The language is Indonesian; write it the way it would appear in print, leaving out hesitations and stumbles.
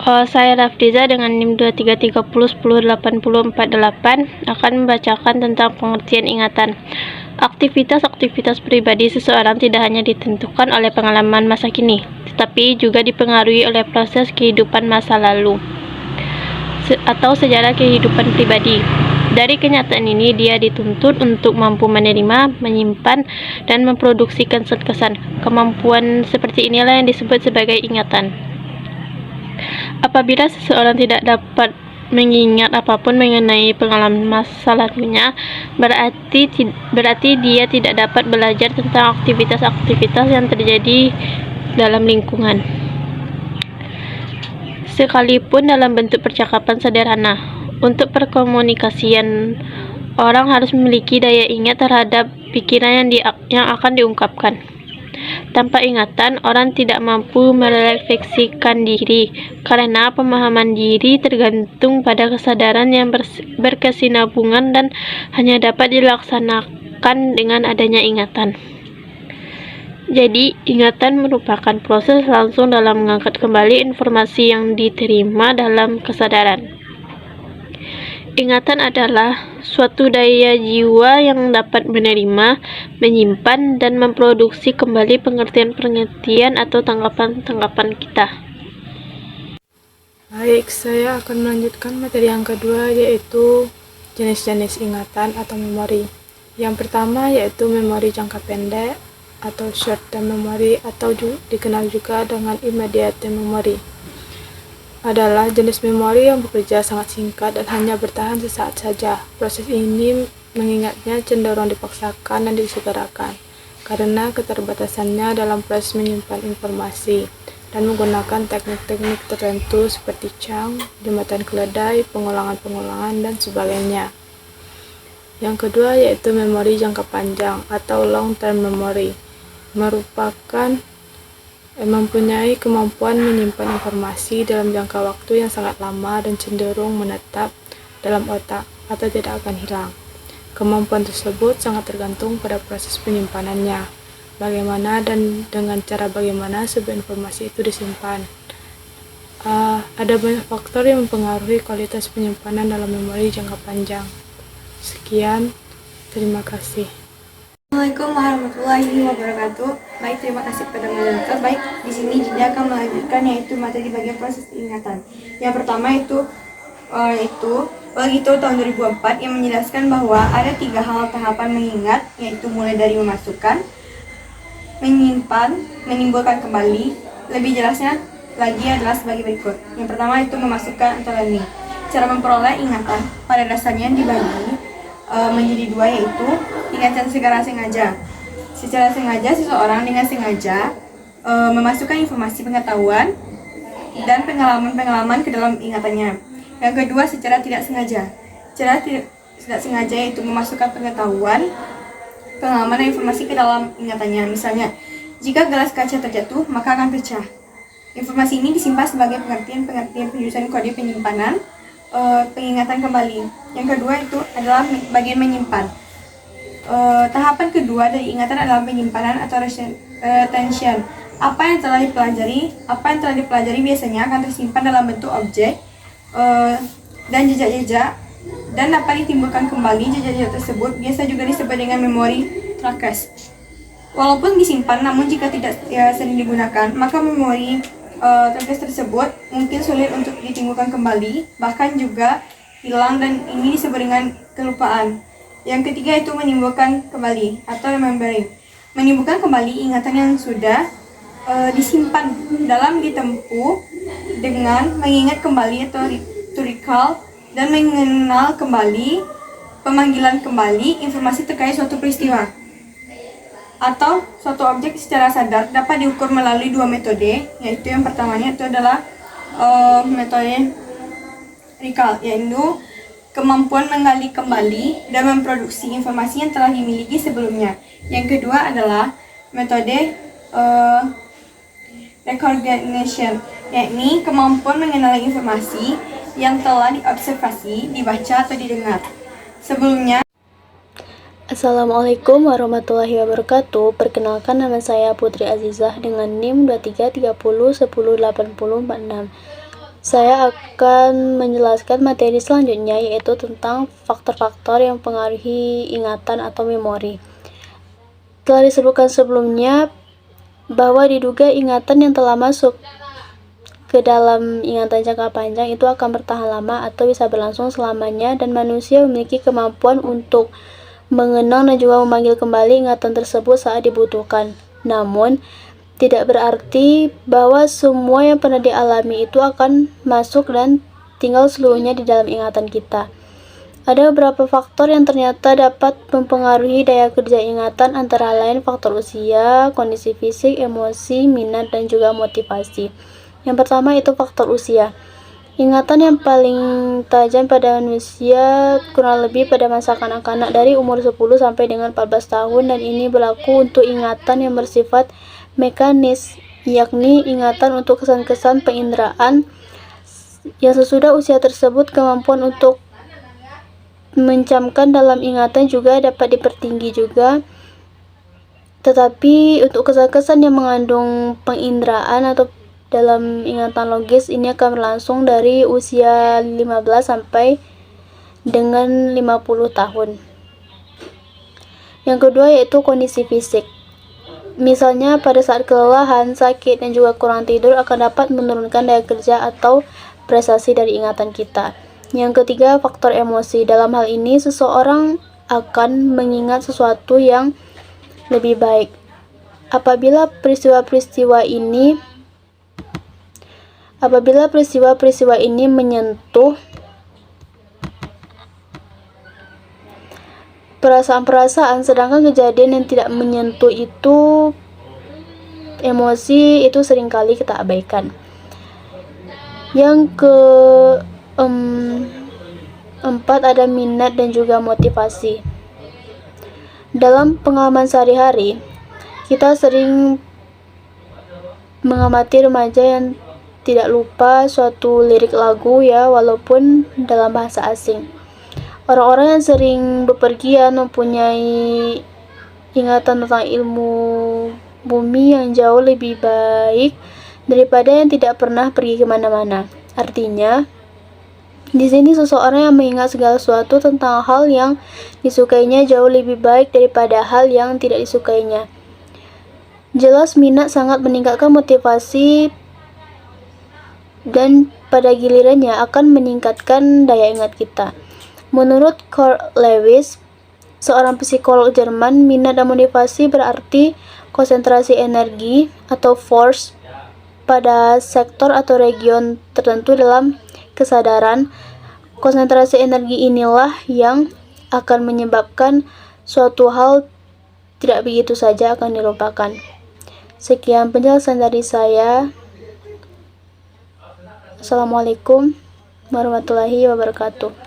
Saya Rafdiza dengan NIM 2330108048 akan membacakan tentang pengertian ingatan. Aktivitas-aktivitas pribadi seseorang tidak hanya ditentukan oleh pengalaman masa kini, tetapi juga dipengaruhi oleh proses kehidupan masa lalu atau sejarah kehidupan pribadi. Dari kenyataan ini, dia dituntut untuk mampu menerima, menyimpan, dan memproduksi kesan. Kemampuan seperti inilah yang disebut sebagai ingatan. Apabila seseorang tidak dapat mengingat apapun mengenai pengalaman masa lalunya, berarti dia tidak dapat belajar tentang aktivitas-aktivitas yang terjadi dalam lingkungan, sekalipun dalam bentuk percakapan sederhana. Untuk perkomunikasian, orang harus memiliki daya ingat terhadap pikiran yang akan diungkapkan. Tanpa ingatan, orang tidak mampu merefleksikan diri, karena pemahaman diri tergantung pada kesadaran yang berkesinambungan dan hanya dapat dilaksanakan dengan adanya ingatan. Jadi, ingatan merupakan proses langsung dalam mengangkat kembali informasi yang diterima dalam kesadaran. Ingatan adalah suatu daya jiwa yang dapat menerima, menyimpan, dan memproduksi kembali pengertian-pengertian atau tanggapan-tanggapan kita. Baik, saya akan melanjutkan materi yang kedua, yaitu jenis-jenis ingatan atau memori. Yang pertama yaitu memori jangka pendek atau short term memory, atau dikenal juga dengan immediate memory. Adalah jenis memori yang bekerja sangat singkat dan hanya bertahan sesaat saja. Proses ini mengingatnya cenderung dipaksakan dan disegerakan karena keterbatasannya dalam proses menyimpan informasi dan menggunakan teknik-teknik tertentu seperti chunk, jembatan keledai, pengulangan-pengulangan, dan sebagainya. Yang kedua yaitu memori jangka panjang atau long term memory, merupakan mempunyai kemampuan menyimpan informasi dalam jangka waktu yang sangat lama dan cenderung menetap dalam otak atau tidak akan hilang. Kemampuan tersebut sangat tergantung pada proses penyimpanannya, bagaimana dan dengan cara bagaimana sebuah informasi itu disimpan. Ada banyak faktor yang mempengaruhi kualitas penyimpanan dalam memori jangka panjang. Sekian, terima kasih. Assalamualaikum warahmatullahi wabarakatuh. Baik, terima kasih kepada moderator. Baik, di sini Jinda akan melanjutkan yaitu materi bagian proses ingatan. Yang pertama itu Bagito tahun 2004 yang menjelaskan bahwa ada 3 hal tahapan mengingat, yaitu mulai dari memasukkan, menyimpan, menimbulkan kembali. Lebih jelasnya lagi adalah sebagai berikut. Yang pertama itu memasukkan atau learning. Cara memperoleh ingatan pada dasarnya dibagi menjadi 2, yaitu ingatan secara sengaja. Secara sengaja, seseorang dengan sengaja memasukkan informasi pengetahuan dan pengalaman-pengalaman ke dalam ingatannya. Yang kedua, secara tidak sengaja. Secara tidak sengaja yaitu memasukkan pengetahuan, pengalaman dan informasi ke dalam ingatannya. Misalnya, jika gelas kaca terjatuh, maka akan pecah. Informasi ini disimpan sebagai pengertian penjurusan kode penyimpanan, pengingatan kembali. Yang kedua itu adalah bagian menyimpan. Tahapan kedua dari ingatan adalah penyimpanan atau retention. Apa yang telah dipelajari biasanya akan tersimpan dalam bentuk objek dan jejak-jejak, dan dapat ditimbulkan kembali. Jejak-jejak tersebut biasa juga disebut dengan memori trackers. Walaupun disimpan, namun jika tidak sering digunakan, maka memori trackers tersebut mungkin sulit untuk ditimbulkan kembali, bahkan juga hilang, dan ini disebut dengan kelupaan. Yang ketiga itu menimbulkan kembali atau remembering. Menimbulkan kembali ingatan yang sudah disimpan dalam ditempuh dengan mengingat kembali atau to recall, dan mengenal kembali, pemanggilan kembali informasi terkait suatu peristiwa atau suatu objek secara sadar. Dapat diukur melalui 2 metode, yaitu yang pertamanya itu adalah metode recall, yaitu kemampuan menggali kembali dan memproduksi informasi yang telah dimiliki sebelumnya. Yang kedua adalah metode recognition, yakni kemampuan mengenali informasi yang telah diobservasi, dibaca, atau didengar sebelumnya. Assalamualaikum warahmatullahi wabarakatuh. Perkenalkan, nama saya Putri Azizah dengan NIM 2330108046. Saya akan menjelaskan materi selanjutnya, yaitu tentang faktor-faktor yang mempengaruhi ingatan atau memori. Telah disebutkan sebelumnya bahwa diduga ingatan yang telah masuk ke dalam ingatan jangka panjang itu akan bertahan lama atau bisa berlangsung selamanya, dan manusia memiliki kemampuan untuk mengenang dan juga memanggil kembali ingatan tersebut saat dibutuhkan. Namun, tidak berarti bahwa semua yang pernah dialami itu akan masuk dan tinggal seluruhnya di dalam ingatan kita. Ada beberapa faktor yang ternyata dapat mempengaruhi daya kerja ingatan, antara lain faktor usia, kondisi fisik, emosi, minat, dan juga motivasi. Yang pertama itu faktor usia. Ingatan yang paling tajam pada manusia kurang lebih pada masa kanak-kanak dari umur 10 sampai dengan 14 tahun, dan ini berlaku untuk ingatan yang bersifat mekanis, yakni ingatan untuk kesan-kesan penginderaan. Yang sesudah usia tersebut, kemampuan untuk mencamkan dalam ingatan juga dapat dipertinggi juga. Tetapi untuk kesan-kesan yang mengandung penginderaan atau dalam ingatan logis, ini akan berlangsung dari usia 15 sampai dengan 50 tahun. Yang kedua yaitu kondisi fisik. Misalnya pada saat kelelahan, sakit, dan juga kurang tidur akan dapat menurunkan daya kerja atau prestasi dari ingatan kita. Yang ketiga, faktor emosi. Dalam hal ini, seseorang akan mengingat sesuatu yang lebih baik apabila peristiwa-peristiwa ini menyentuh perasaan-perasaan, sedangkan kejadian yang tidak menyentuh itu emosi, itu seringkali kita abaikan. Yang keempat ada minat dan juga motivasi. Dalam pengalaman sehari-hari, kita sering mengamati remaja yang tidak lupa suatu lirik lagu ya, walaupun dalam bahasa asing. Orang-orang yang sering bepergian mempunyai ingatan tentang ilmu bumi yang jauh lebih baik daripada yang tidak pernah pergi kemana-mana. Artinya, di sini seseorang yang mengingat segala sesuatu tentang hal yang disukainya jauh lebih baik daripada hal yang tidak disukainya. Jelas, minat sangat meningkatkan motivasi dan pada gilirannya akan meningkatkan daya ingat kita. Menurut Karl Lewis, seorang psikolog Jerman, minat dan motivasi berarti konsentrasi energi atau force pada sektor atau region tertentu dalam kesadaran. Konsentrasi energi inilah yang akan menyebabkan suatu hal tidak begitu saja akan dilupakan. Sekian penjelasan dari saya. Assalamualaikum warahmatullahi wabarakatuh.